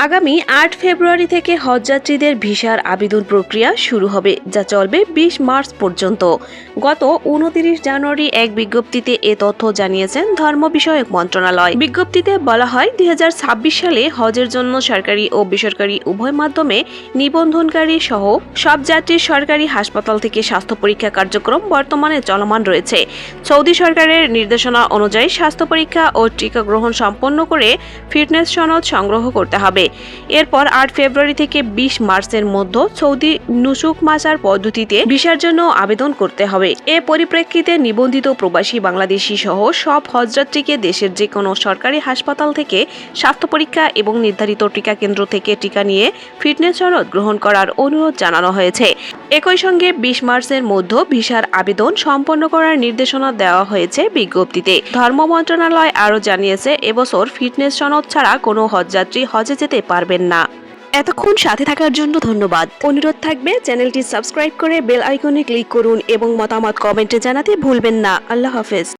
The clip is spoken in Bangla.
আগামী ৮ ফেব্রুয়ারি থেকে হজযাত্রীদের ভিসার আবেদন প্রক্রিয়া শুরু হবে, যা চলবে ২০ মার্চ পর্যন্ত। গত ২৯ জানুয়ারি এক বিজ্ঞপ্তিতে এ তথ্য জানিয়েছেন ধর্ম বিষয়ক মন্ত্রণালয়। বিজ্ঞপ্তিতে বলা হয়, ২০২৬ সালে হজের জন্য সরকারি ও বেসরকারি উভয় মাধ্যমে নিবন্ধনকারী সহ সব যাত্রীর সরকারি হাসপাতাল থেকে স্বাস্থ্য পরীক্ষা কার্যক্রম বর্তমানে চলমান রয়েছে। সৌদি সরকারের নির্দেশনা অনুযায়ী স্বাস্থ্য পরীক্ষা ও টিকা গ্রহণ সম্পন্ন করে ফিটনেস সনদ সংগ্রহ করতে হবে। এরপর ৮ ফেব্রুয়ারি থেকে ২০ মার্চের মধ্যে সৌদি নুসুক মাসার পদ্ধতিতে ভিসার জন্য আবেদন করতে হবে। এ পরিপ্রেক্ষিতে নিবন্ধিত প্রবাসী বাংলাদেশি সহ সব হজযাত্রীকে দেশের যে কোনো সরকারি হাসপাতাল থেকে স্বাস্থ্য পরীক্ষা এবং নির্ধারিত টিকা কেন্দ্র থেকে টিকা নিয়ে ফিটনেস সনদ গ্রহণ করার অনুরোধ জানানো হয়েছে। একই সঙ্গে ২০ মার্চের মধ্যে ভিসার আবেদন সম্পন্ন করার নির্দেশনা দেওয়া হয়েছে বিজ্ঞপ্তিতে। ধর্ম মন্ত্রণালয় আরও জানিয়েছে, এবছর ফিটনেস সনদ ছাড়া কোনো হজযাত্রী হজে যেতে পারবেন না। এতক্ষণ সাথে থাকার জন্য ধন্যবাদ। অনুরোধ থাকবে চ্যানেলটি সাবস্ক্রাইব করে বেল আইকনে ক্লিক করুন এবং মতামত কমেন্টে জানাতে ভুলবেন না। আল্লাহ হাফেজ।